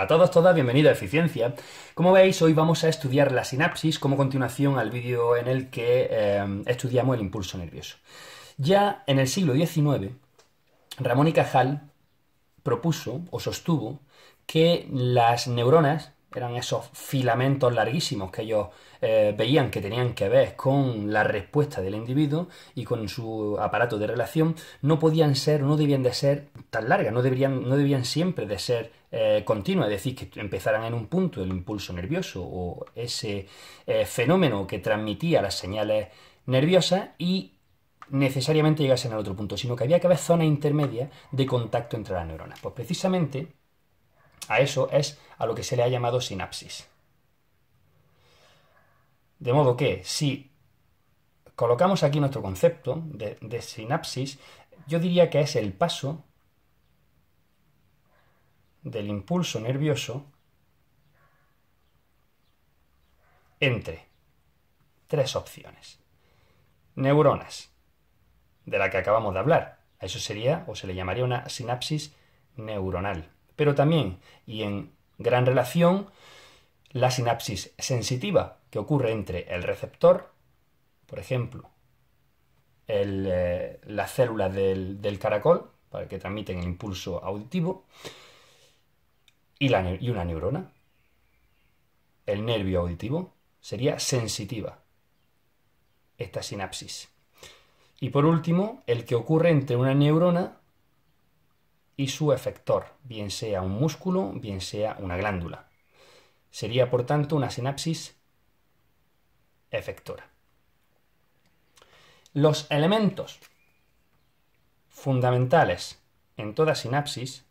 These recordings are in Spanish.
Hola a todos, todas, bienvenidos a Eficiencia. Como veis, hoy vamos a estudiar la sinapsis como continuación al vídeo en el que estudiamos el impulso nervioso. Ya en el siglo XIX, Ramón y Cajal propuso o sostuvo que las neuronas eran esos filamentos larguísimos que ellos veían que tenían que ver con la respuesta del individuo y con su aparato de relación, no podían ser, no debían de ser tan largas, no debían siempre de ser continuas, es decir, que empezaran en un punto el impulso nervioso o ese fenómeno que transmitía las señales nerviosas y necesariamente llegasen al otro punto, sino que había que haber zonas intermedias de contacto entre las neuronas. Pues precisamente a eso es a lo que se le ha llamado sinapsis. De modo que si colocamos aquí nuestro concepto de sinapsis, yo diría que es el paso del impulso nervioso entre tres opciones. Neuronas, de la que acabamos de hablar. A eso sería, o se le llamaría una sinapsis neuronal. Pero también, y en gran relación, la sinapsis sensitiva, que ocurre entre el receptor, por ejemplo, las células del caracol, para que transmiten el impulso auditivo, y una neurona. El nervio auditivo sería sensitiva, esta sinapsis. Y por último, el que ocurre entre una neurona y su efector, bien sea un músculo, bien sea una glándula. Sería, por tanto, una sinapsis efectora. Los elementos fundamentales en toda sinapsis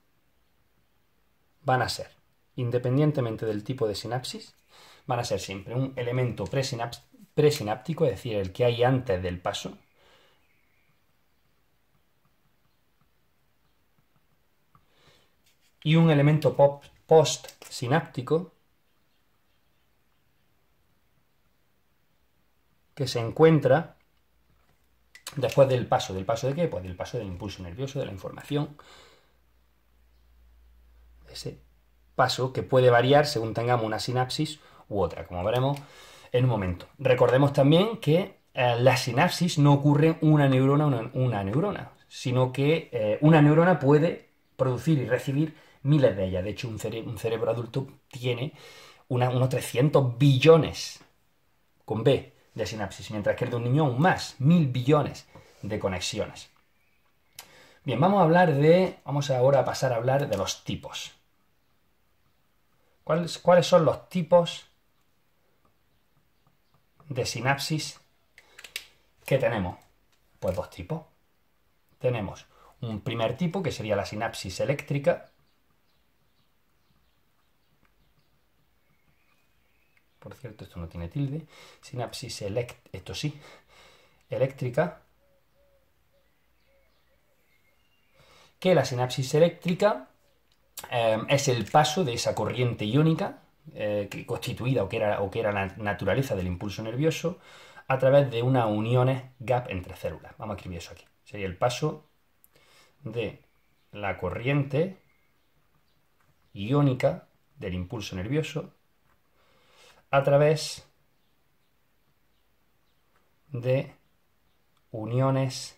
van a ser, independientemente del tipo de sinapsis, van a ser siempre un elemento presináptico, es decir, el que hay antes del paso, y un elemento postsináptico que se encuentra después del paso. ¿Del paso de qué? Pues del paso del impulso nervioso, de la información. Ese paso que puede variar según tengamos una sinapsis u otra, como veremos en un momento. Recordemos también que la sinapsis no ocurre una neurona, sino que una neurona puede producir y recibir miles de ellas. De hecho, un cerebro adulto tiene unos 300 billones con B de sinapsis, mientras que el de un niño aún más, 1000 billones de conexiones. Bien, vamos ahora a pasar a hablar de los tipos. ¿Cuáles son los tipos de sinapsis que tenemos? Pues dos tipos. Tenemos un primer tipo, que sería la sinapsis eléctrica. Por cierto, esto no tiene tilde. Sinapsis esto sí, eléctrica. Que la sinapsis eléctrica es el paso de esa corriente iónica constituida o que era la naturaleza del impulso nervioso a través de unas uniones gap entre células. Vamos a escribir eso aquí. Sería el paso de la corriente iónica del impulso nervioso a través de uniones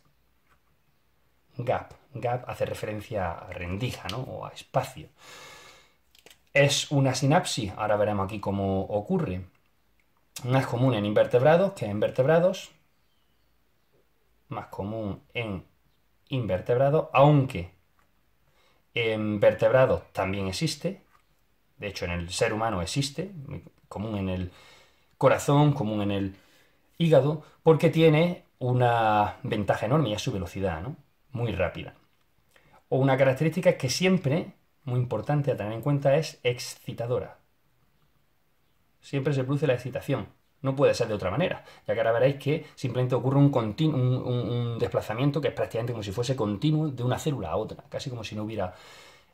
gap. Gap hace referencia a rendija, ¿no? O a espacio. Es una sinapsis, ahora veremos aquí cómo ocurre. Más común en invertebrados que en vertebrados. Más común en invertebrados, aunque en vertebrados también existe. De hecho, en el ser humano existe, común en el corazón, común en el hígado, porque tiene una ventaja enorme y es su velocidad, ¿no? Muy rápida. O una característica que siempre, muy importante a tener en cuenta, es excitadora. Siempre se produce la excitación. No puede ser de otra manera, ya que ahora veréis que simplemente ocurre un desplazamiento que es prácticamente como si fuese continuo de una célula a otra, casi como si no hubiera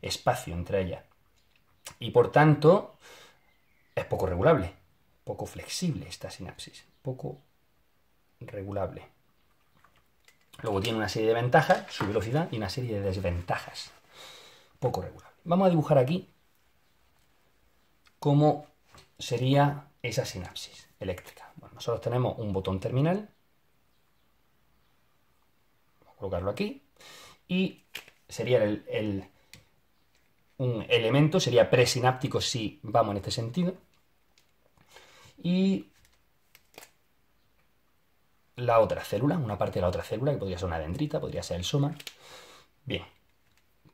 espacio entre ellas. Y por tanto, es poco regulable, poco flexible esta sinapsis, poco regulable. Luego tiene una serie de ventajas, su velocidad, y una serie de desventajas, poco regulable. Vamos a dibujar aquí cómo sería esa sinapsis eléctrica. Bueno, nosotros tenemos un botón terminal, vamos a colocarlo aquí, y sería un elemento, sería presináptico si vamos en este sentido, y la otra célula, una parte de la otra célula, que podría ser una dendrita, podría ser el soma. Bien,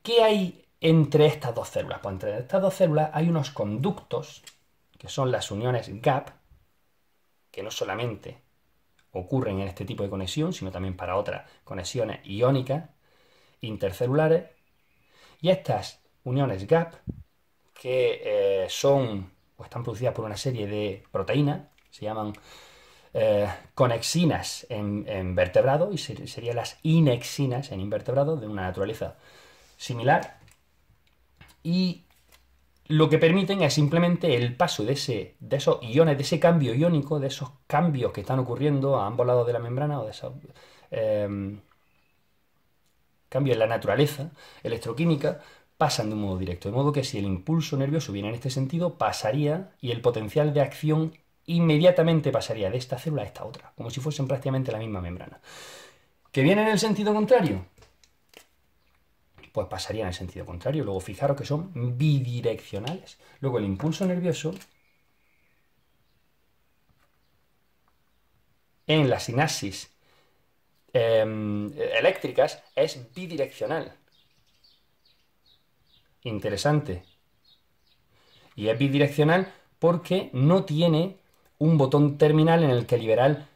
¿qué hay entre estas dos células? Pues entre estas dos células hay unos conductos, que son las uniones gap, que no solamente ocurren en este tipo de conexión, sino también para otras conexiones iónicas intercelulares. Y estas uniones gap, que son o están producidas por una serie de proteínas, se llaman conexinas en vertebrados, y serían las inexinas en invertebrados, de una naturaleza similar, y lo que permiten es simplemente el paso de esos iones, de ese cambio iónico, de esos cambios que están ocurriendo a ambos lados de la membrana, o de esos cambios en la naturaleza electroquímica, pasan de un modo directo. De modo que si el impulso nervioso viene en este sentido, pasaría, y el potencial de acción inmediatamente pasaría de esta célula a esta otra, como si fuesen prácticamente la misma membrana. ¿Que viene en el sentido contrario? Pues pasaría en el sentido contrario. Luego fijaros que son bidireccionales. Luego el impulso nervioso en las sinapsis eléctricas es bidireccional. Interesante. Y es bidireccional porque no tiene un botón terminal en el que liberar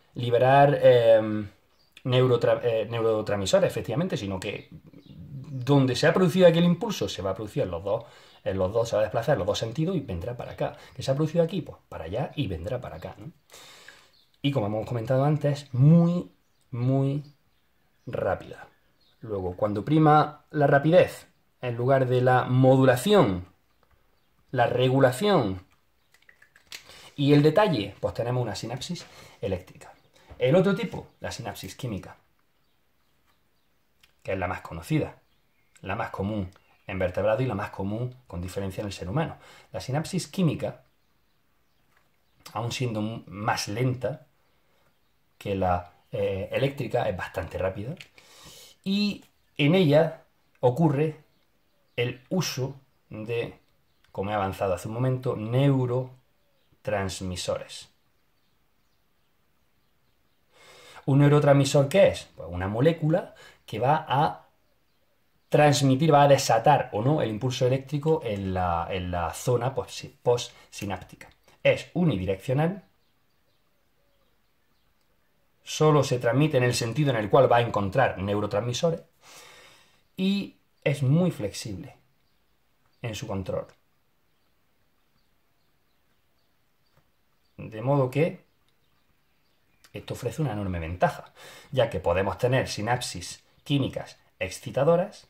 neurotransmisores, efectivamente, sino que donde se ha producido aquel impulso se va a producir en los dos, se va a desplazar en los dos sentidos y vendrá para acá. ¿Que se ha producido aquí? Pues para allá y vendrá para acá, ¿no? Y como hemos comentado antes, muy, muy rápida. Luego, cuando prima la rapidez en lugar de la modulación, la regulación y el detalle, pues tenemos una sinapsis eléctrica. El otro tipo, la sinapsis química, que es la más conocida, la más común en vertebrados y la más común con diferencia en el ser humano. La sinapsis química, aun siendo más lenta que la eléctrica, es bastante rápida, y en ella ocurre el uso de, como he avanzado hace un momento, neurotransmisores. ¿Un neurotransmisor qué es? Pues una molécula que va a transmitir, va a desatar o no el impulso eléctrico en la zona postsináptica. Es unidireccional, solo se transmite en el sentido en el cual va a encontrar neurotransmisores, y es muy flexible en su control. De modo que esto ofrece una enorme ventaja, ya que podemos tener sinapsis químicas excitadoras,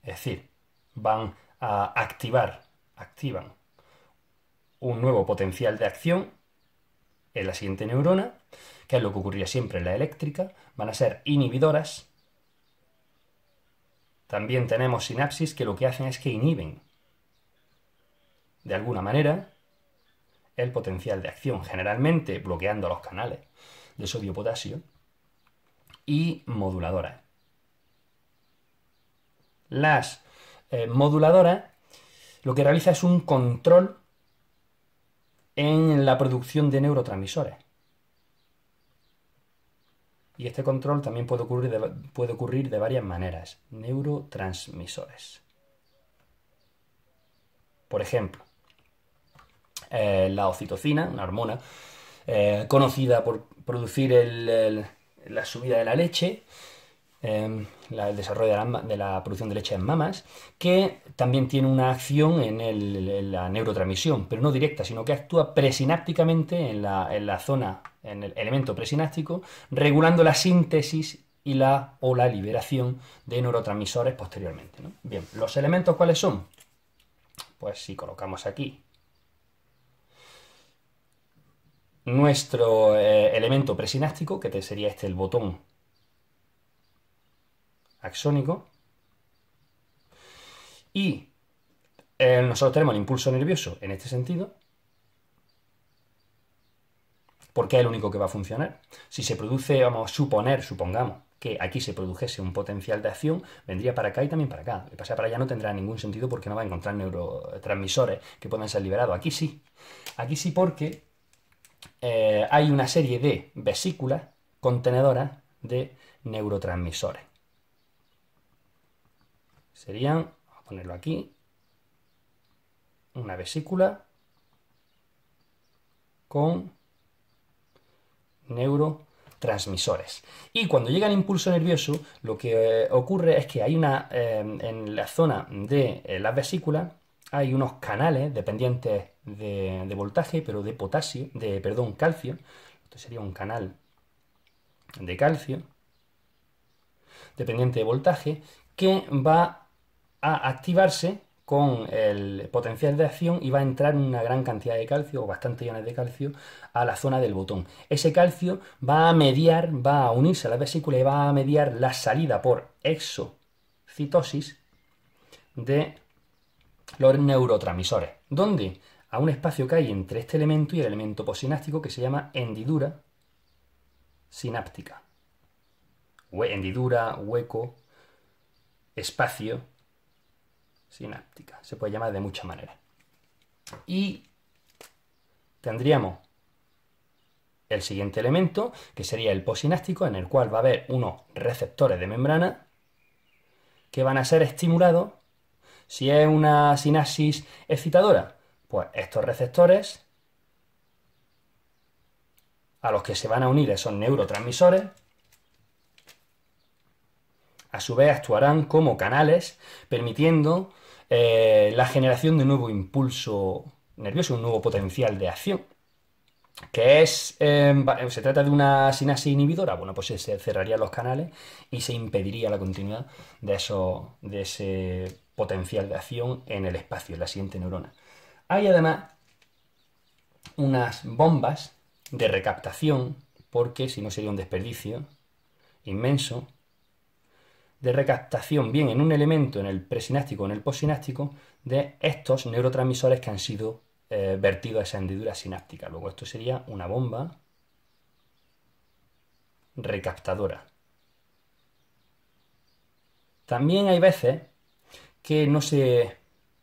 es decir, van a activan un nuevo potencial de acción en la siguiente neurona, que es lo que ocurría siempre en la eléctrica, van a ser inhibidoras. También tenemos sinapsis que lo que hacen es que inhiben, de alguna manera, el potencial de acción, generalmente bloqueando los canales de sodio-potasio, y moduladoras. Las moduladoras lo que realiza es un control en la producción de neurotransmisores. Y este control también puede ocurrir de varias maneras. Neurotransmisores. Por ejemplo, la oxitocina, una hormona conocida por producir la subida de la leche, el desarrollo de la producción de leche en mamas, que también tiene una acción en la neurotransmisión, pero no directa, sino que actúa presinápticamente en la zona, en el elemento presináptico, regulando la síntesis y la liberación de neurotransmisores posteriormente, ¿no? Bien, ¿los elementos cuáles son? Pues si colocamos aquí nuestro elemento presináptico, que sería este, el botón axónico, y nosotros tenemos el impulso nervioso en este sentido, porque es el único que va a funcionar. Si se produce, vamos a supongamos que aquí se produjese un potencial de acción, vendría para acá y también para acá. Lo que pasa para allá no tendrá ningún sentido porque no va a encontrar neurotransmisores que puedan ser liberados. Aquí sí. Aquí sí porque hay una serie de vesículas contenedoras de neurotransmisores. Serían, vamos a ponerlo aquí, una vesícula con neurotransmisores. Y cuando llega el impulso nervioso, lo que ocurre es que hay en la zona de las vesículas, hay unos canales dependientes de voltaje, pero de calcio. Esto sería un canal de calcio, dependiente de voltaje, que va a activarse con el potencial de acción y va a entrar una gran cantidad de calcio o bastantes iones de calcio a la zona del botón. Ese calcio va a unirse a la vesícula y va a mediar la salida por exocitosis de los neurotransmisores. ¿Dónde? A un espacio que hay entre este elemento y el elemento posináptico que se llama hendidura sináptica. Hendidura, hueco, espacio sináptica. Se puede llamar de muchas maneras. Y tendríamos el siguiente elemento, que sería el posináptico, en el cual va a haber unos receptores de membrana que van a ser estimulados. Si es una sinapsis excitadora, pues estos receptores a los que se van a unir esos neurotransmisores, a su vez actuarán como canales, permitiendo la generación de un nuevo impulso nervioso, un nuevo potencial de acción. ¿Se trata de una sinapsis inhibidora? Bueno, pues se cerrarían los canales y se impediría la continuidad de ese potencial de acción en el espacio, en la siguiente neurona. Hay además unas bombas de recaptación, porque si no sería un desperdicio inmenso, de recaptación bien en un elemento, en el presináptico o en el postsináptico, de estos neurotransmisores que han sido vertidos a esa hendidura sináptica. Luego esto sería una bomba recaptadora. También hay veces que no se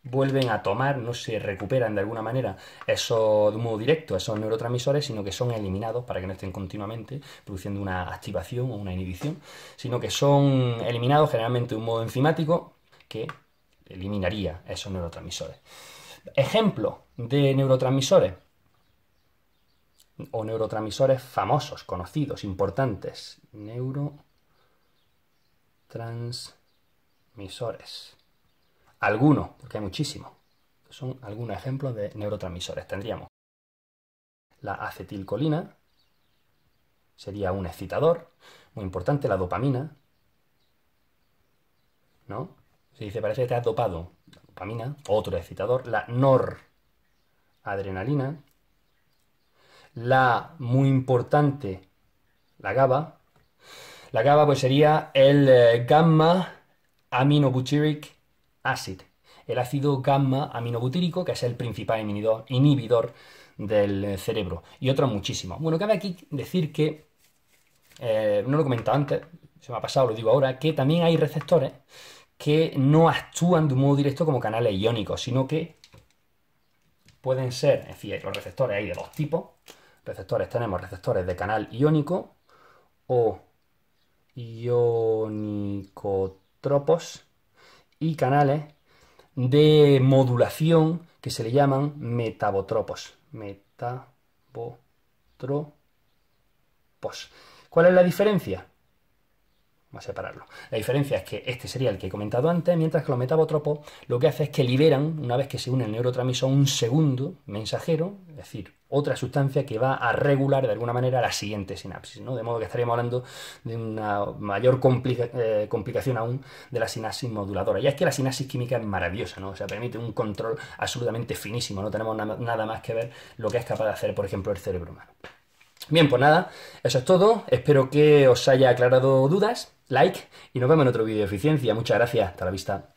vuelven a tomar, no se recuperan de alguna manera de un modo directo esos neurotransmisores, sino que son eliminados para que no estén continuamente produciendo una activación o una inhibición, sino que son eliminados generalmente de un modo enzimático que eliminaría esos neurotransmisores. Ejemplo de neurotransmisores o neurotransmisores famosos, conocidos, importantes. Neurotransmisores. Algunos, porque hay muchísimos. Son algunos ejemplos de neurotransmisores. Tendríamos la acetilcolina, sería un excitador muy importante, la dopamina, ¿no? Se dice, parece que te has dopado. La dopamina, otro excitador, la noradrenalina, la muy importante, la GABA. La GABA pues sería el gamma aminobutyric acid, el ácido gamma aminobutírico, que es el principal inhibidor del cerebro, y otros muchísimos. Bueno, cabe aquí decir que, no lo he comentado antes, se me ha pasado, lo digo ahora, que también hay receptores que no actúan de un modo directo como canales iónicos, sino que pueden ser, en fin, los receptores hay de dos tipos. Tenemos receptores de canal iónico o ionicotropos y canales de modulación que se le llaman metabotropos. ¿Cuál es la diferencia? Vamos a separarlo. La diferencia es que este sería el que he comentado antes, mientras que los metabotropos lo que hace es que liberan, una vez que se une el neurotransmisor, un segundo mensajero, es decir, otra sustancia que va a regular de alguna manera la siguiente sinapsis, ¿no? De modo que estaríamos hablando de una mayor complicación aún de la sinapsis moduladora. Y es que la sinapsis química es maravillosa, ¿no? O sea, permite un control absolutamente finísimo, no tenemos nada más que ver lo que es capaz de hacer, por ejemplo, el cerebro humano. Bien, pues nada, eso es todo. Espero que os haya aclarado dudas. Like y nos vemos en otro vídeo de eficiencia. Muchas gracias. Hasta la vista.